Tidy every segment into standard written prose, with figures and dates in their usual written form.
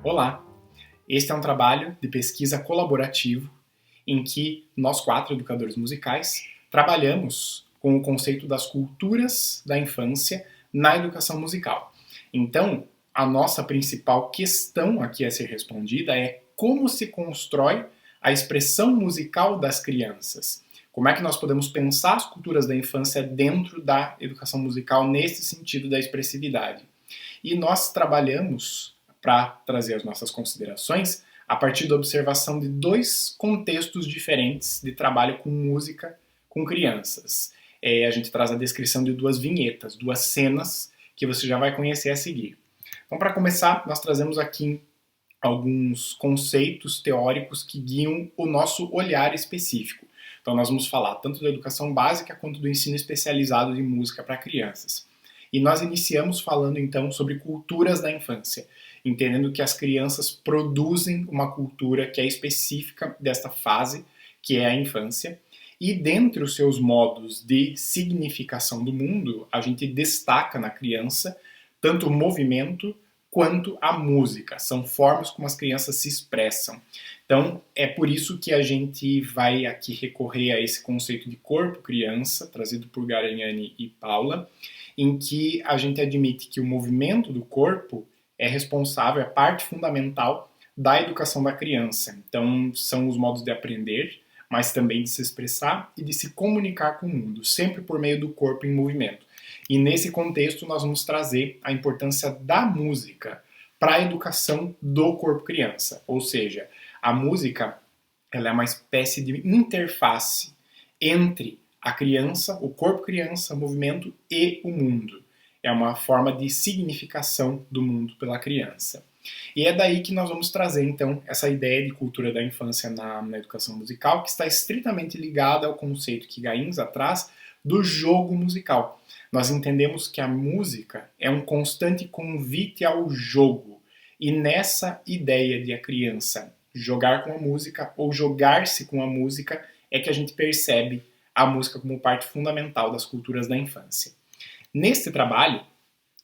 Olá! Este é um trabalho de pesquisa colaborativo em que nós 4 educadores musicais trabalhamos com o conceito das culturas da infância na educação musical. Então, a nossa principal questão aqui a ser respondida é como se constrói a expressão musical das crianças. Como é que nós podemos pensar as culturas da infância dentro da educação musical nesse sentido da expressividade? E nós trabalhamos para trazer as nossas considerações a partir da observação de 2 contextos diferentes de trabalho com música com crianças. A gente traz a descrição de 2 vinhetas, 2 cenas que você já vai conhecer a seguir. Então, para começar, nós trazemos aqui alguns conceitos teóricos que guiam o nosso olhar específico. Então, nós vamos falar tanto da educação básica quanto do ensino especializado de música para crianças. E nós iniciamos falando então sobre culturas da infância, entendendo que as crianças produzem uma cultura que é específica desta fase, que é a infância, e dentre os seus modos de significação do mundo, a gente destaca na criança tanto o movimento quanto a música, são formas como as crianças se expressam. Então, é por isso que a gente vai aqui recorrer a esse conceito de corpo-criança, trazido por Garagnani e Paula, em que a gente admite que o movimento do corpo é responsável, é parte fundamental da educação da criança. Então, são os modos de aprender, mas também de se expressar e de se comunicar com o mundo, sempre por meio do corpo em movimento. E nesse contexto, nós vamos trazer a importância da música para a educação do corpo-criança. Ou seja, a música ela é uma espécie de interface entre a criança, o corpo-criança, o movimento e o mundo. É uma forma de significação do mundo pela criança. E é daí que nós vamos trazer, então, essa ideia de cultura da infância na educação musical, que está estritamente ligada ao conceito que Gainza traz do jogo musical. Nós entendemos que a música é um constante convite ao jogo. E nessa ideia de a criança jogar com a música ou jogar-se com a música é que a gente percebe a música como parte fundamental das culturas da infância. Neste trabalho,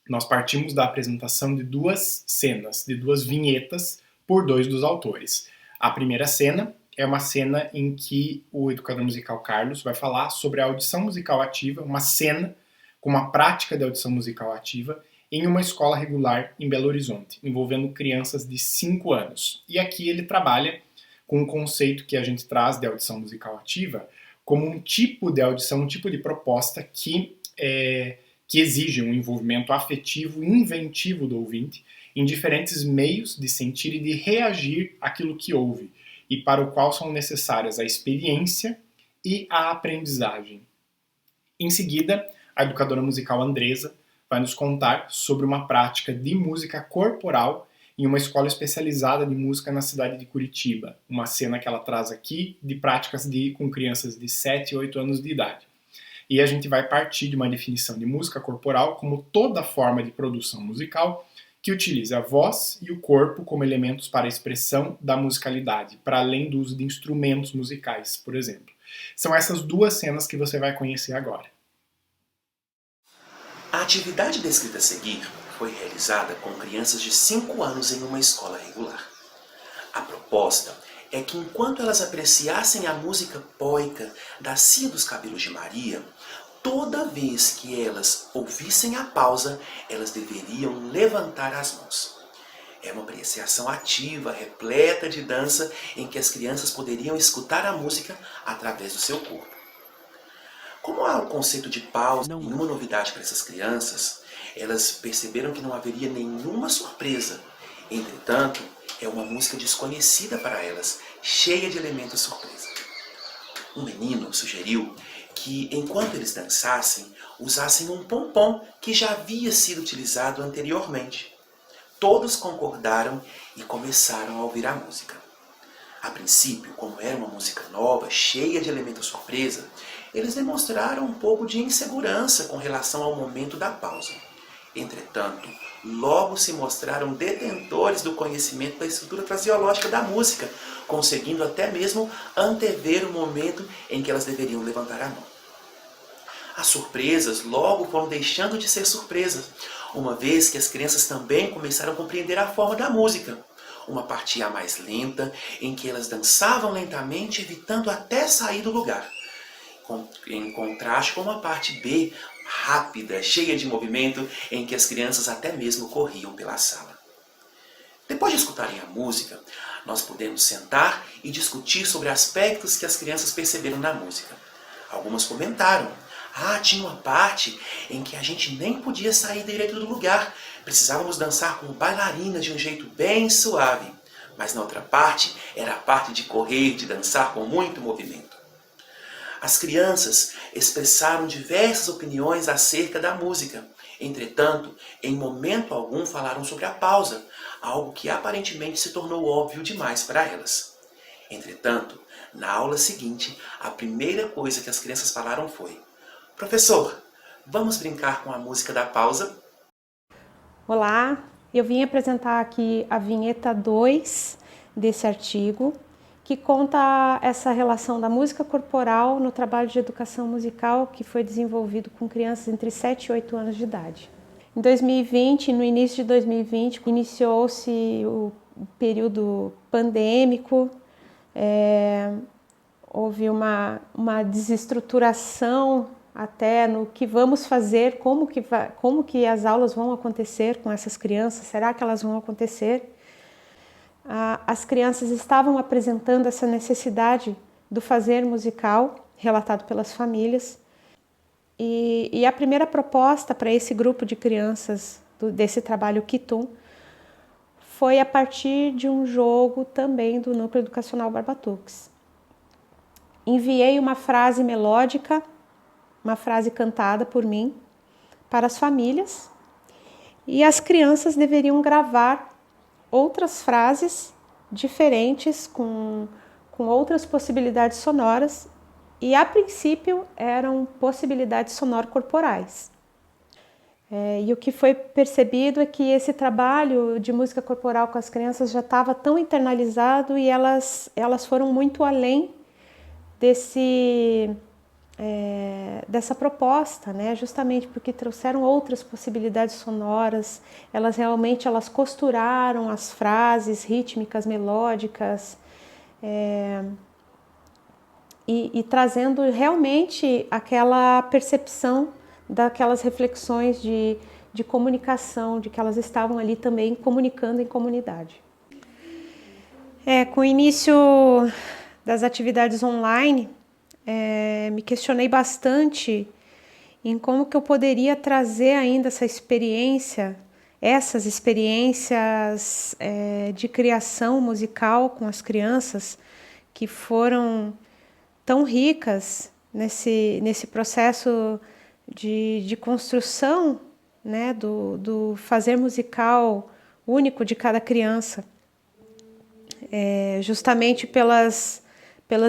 nós partimos da apresentação de 2 cenas, de 2 vinhetas por 2 dos autores. A primeira cena é uma cena em que o educador musical Carlos vai falar sobre a audição musical ativa, uma cena com uma prática de audição musical ativa em uma escola regular em Belo Horizonte, envolvendo crianças de 5 anos. E aqui ele trabalha com um conceito que a gente traz de audição musical ativa como um tipo de audição, um tipo de proposta que exige um envolvimento afetivo e inventivo do ouvinte em diferentes meios de sentir e de reagir àquilo que ouve, e para o qual são necessárias a experiência e a aprendizagem. Em seguida, a educadora musical Andresa vai nos contar sobre uma prática de música corporal em uma escola especializada de música na cidade de Curitiba. Uma cena que ela traz aqui de práticas com crianças de 7 e 8 anos de idade. E a gente vai partir de uma definição de música corporal como toda forma de produção musical que utiliza a voz e o corpo como elementos para a expressão da musicalidade, para além do uso de instrumentos musicais, por exemplo. São essas 2 cenas que você vai conhecer agora. A atividade descrita a seguir foi realizada com crianças de 5 anos em uma escola regular. A proposta é que enquanto elas apreciassem a música poica da Cia dos Cabelos de Maria, toda vez que elas ouvissem a pausa, elas deveriam levantar as mãos. É uma apreciação ativa, repleta de dança, em que as crianças poderiam escutar a música através do seu corpo. Como há o conceito de pausa, nenhuma novidade para essas crianças, elas perceberam que não haveria nenhuma surpresa. Entretanto, é uma música desconhecida para elas, cheia de elementos surpresa. Um menino sugeriu que, enquanto eles dançassem, usassem um pompom que já havia sido utilizado anteriormente. Todos concordaram e começaram a ouvir a música. A princípio, como era uma música nova, cheia de elementos surpresa, eles demonstraram um pouco de insegurança com relação ao momento da pausa. Entretanto, logo se mostraram detentores do conhecimento da estrutura fraseológica da música, conseguindo até mesmo antever o momento em que elas deveriam levantar a mão. As surpresas logo foram deixando de ser surpresas, uma vez que as crianças também começaram a compreender a forma da música. uma parte A mais lenta, em que elas dançavam lentamente, evitando até sair do lugar, em contraste com uma parte B rápida, cheia de movimento, em que as crianças até mesmo corriam pela sala. Depois de escutarem a música, nós pudemos sentar e discutir sobre aspectos que as crianças perceberam na música. Algumas comentaram: tinha uma parte em que a gente nem podia sair direito do lugar, precisávamos dançar como bailarinas de um jeito bem suave. Mas na outra parte, era a parte de correr, de dançar com muito movimento. As crianças expressaram diversas opiniões acerca da música. Entretanto, em momento algum falaram sobre a pausa, algo que aparentemente se tornou óbvio demais para elas. Entretanto, na aula seguinte, a primeira coisa que as crianças falaram foi: professor, vamos brincar com a música da pausa? Olá, eu vim apresentar aqui a vinheta 2 desse artigo, que conta essa relação da música corporal no trabalho de educação musical que foi desenvolvido com crianças entre 7 e 8 anos de idade. Em 2020, no início de 2020, iniciou-se o período pandêmico, houve uma desestruturação até no que vamos fazer, como que as aulas vão acontecer com essas crianças, será que elas vão acontecer? As crianças estavam apresentando essa necessidade do fazer musical, relatado pelas famílias, e a primeira proposta para esse grupo de crianças desse trabalho Kitum foi a partir de um jogo também do Núcleo Educacional Barbatux. Enviei uma frase melódica, uma frase cantada por mim, para as famílias, e as crianças deveriam gravar outras frases diferentes, com outras possibilidades sonoras, e a princípio eram possibilidades sonoro-corporais. E o que foi percebido é que esse trabalho de música corporal com as crianças já estava tão internalizado e elas foram muito além dessa proposta, né? Justamente porque trouxeram outras possibilidades sonoras, elas costuraram as frases rítmicas, melódicas, e trazendo realmente aquela percepção daquelas reflexões de comunicação, de que elas estavam ali também comunicando em comunidade. Com o início das atividades online, me questionei bastante em como que eu poderia trazer ainda essas experiências de criação musical com as crianças, que foram tão ricas nesse processo de construção, né, do fazer musical único de cada criança, justamente pelas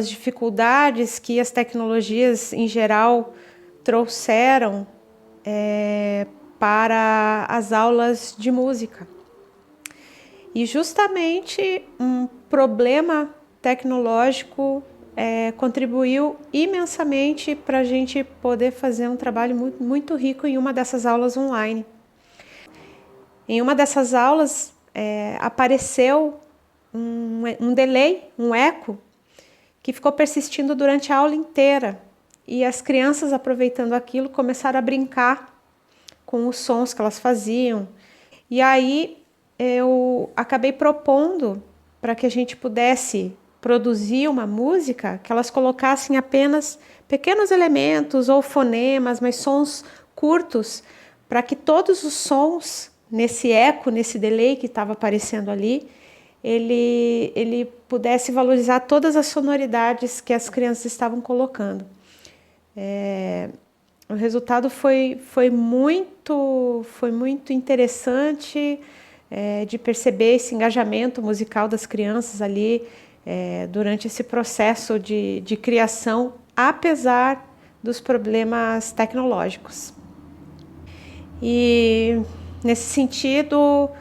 dificuldades que as tecnologias em geral trouxeram para as aulas de música. E justamente um problema tecnológico contribuiu imensamente para a gente poder fazer um trabalho muito, muito rico em uma dessas aulas online. Em uma dessas aulas apareceu um delay, um eco, que ficou persistindo durante a aula inteira. E as crianças, aproveitando aquilo, começaram a brincar com os sons que elas faziam. E aí eu acabei propondo para que a gente pudesse produzir uma música que elas colocassem apenas pequenos elementos ou fonemas, mas sons curtos, para que todos os sons, nesse eco, nesse delay que estava aparecendo ali, ele pudesse valorizar todas as sonoridades que as crianças estavam colocando. O resultado foi muito interessante de perceber esse engajamento musical das crianças ali durante esse processo de criação, apesar dos problemas tecnológicos. E nesse sentido,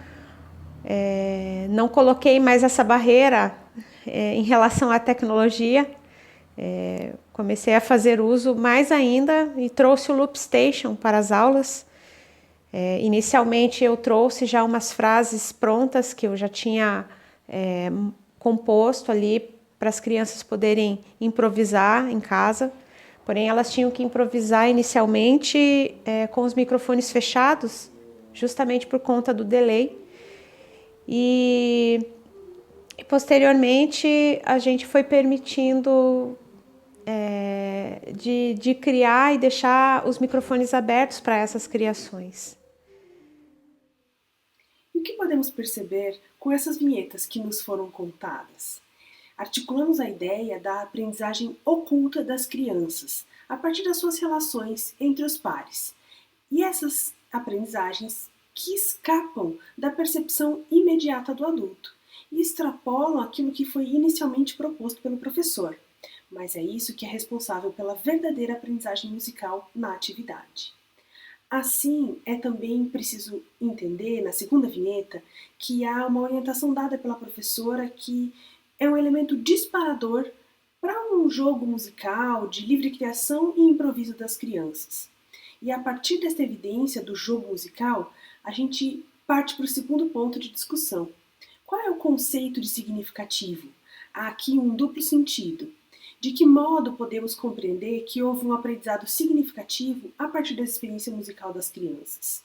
não coloquei mais essa barreira em relação à tecnologia, comecei a fazer uso mais ainda e trouxe o Loop Station para as aulas. Inicialmente eu trouxe já umas frases prontas que eu já tinha composto ali para as crianças poderem improvisar em casa. Porém, elas tinham que improvisar inicialmente com os microfones fechados, justamente por conta do delay. E posteriormente a gente foi permitindo de criar e deixar os microfones abertos para essas criações. E o que podemos perceber com essas vinhetas que nos foram contadas? Articulamos a ideia da aprendizagem oculta das crianças, a partir das suas relações entre os pares. E essas aprendizagens que escapam da percepção imediata do adulto e extrapolam aquilo que foi inicialmente proposto pelo professor. Mas é isso que é responsável pela verdadeira aprendizagem musical na atividade. Assim, é também preciso entender, na segunda vinheta, que há uma orientação dada pela professora que é um elemento disparador para um jogo musical de livre criação e improviso das crianças. E a partir desta evidência do jogo musical, a gente parte para o segundo ponto de discussão. Qual é o conceito de significativo? Há aqui um duplo sentido. De que modo podemos compreender que houve um aprendizado significativo a partir da experiência musical das crianças?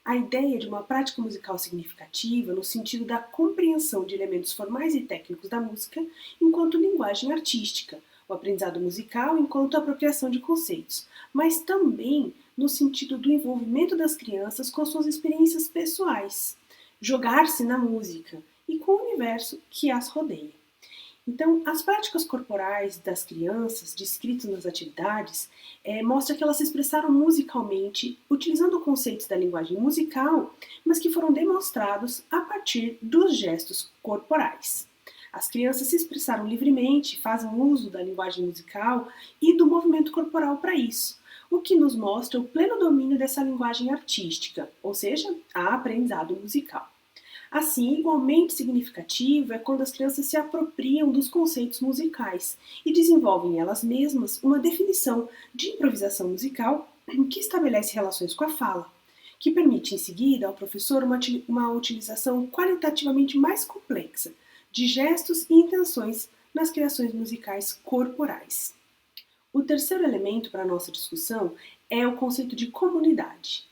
A ideia de uma prática musical significativa no sentido da compreensão de elementos formais e técnicos da música enquanto linguagem artística, o aprendizado musical enquanto apropriação de conceitos, mas também no sentido do envolvimento das crianças com suas experiências pessoais, jogar-se na música e com o universo que as rodeia. Então, as práticas corporais das crianças, descritas nas atividades, mostra que elas se expressaram musicalmente, utilizando conceitos da linguagem musical, mas que foram demonstrados a partir dos gestos corporais. As crianças se expressaram livremente, fazem uso da linguagem musical e do movimento corporal para isso, o que nos mostra o pleno domínio dessa linguagem artística, ou seja, a aprendizado musical. Assim, igualmente significativo é quando as crianças se apropriam dos conceitos musicais e desenvolvem elas mesmas uma definição de improvisação musical que estabelece relações com a fala, que permite em seguida ao professor uma utilização qualitativamente mais complexa de gestos e intenções nas criações musicais corporais. O terceiro elemento para a nossa discussão é o conceito de comunidade.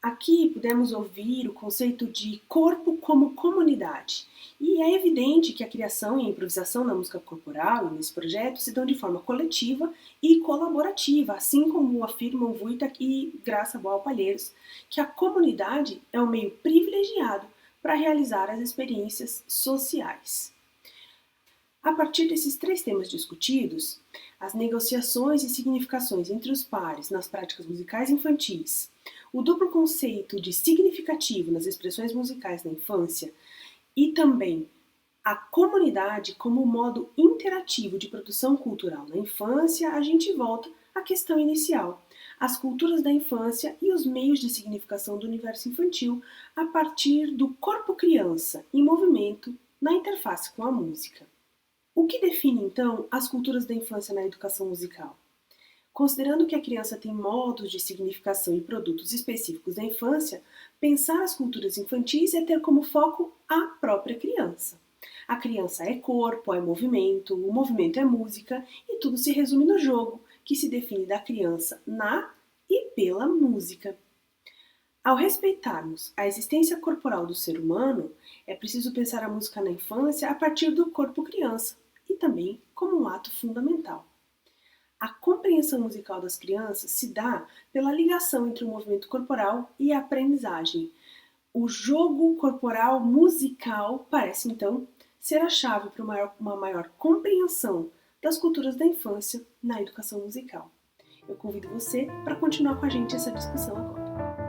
Aqui podemos ouvir o conceito de corpo como comunidade. E é evidente que a criação e a improvisação na música corporal e nesse projeto se dão de forma coletiva e colaborativa, assim como afirmam Wojtek e Graça Boal Palheiros, que a comunidade é um meio privilegiado para realizar as experiências sociais. A partir desses três temas discutidos, as negociações e significações entre os pares nas práticas musicais infantis, o duplo conceito de significativo nas expressões musicais da infância e também a comunidade como modo interativo de produção cultural na infância, a gente volta à questão inicial, as culturas da infância e os meios de significação do universo infantil a partir do corpo criança em movimento na interface com a música. O que define, então, as culturas da infância na educação musical? Considerando que a criança tem modos de significação e produtos específicos da infância, pensar as culturas infantis é ter como foco a própria criança. A criança é corpo, é movimento, o movimento é música e tudo se resume no jogo, que se define da criança na e pela música. Ao respeitarmos a existência corporal do ser humano, é preciso pensar a música na infância a partir do corpo criança e também como um ato fundamental. A compreensão musical das crianças se dá pela ligação entre o movimento corporal e a aprendizagem. O jogo corporal musical parece, então, ser a chave para uma maior compreensão das culturas da infância na educação musical. Eu convido você para continuar com a gente essa discussão agora.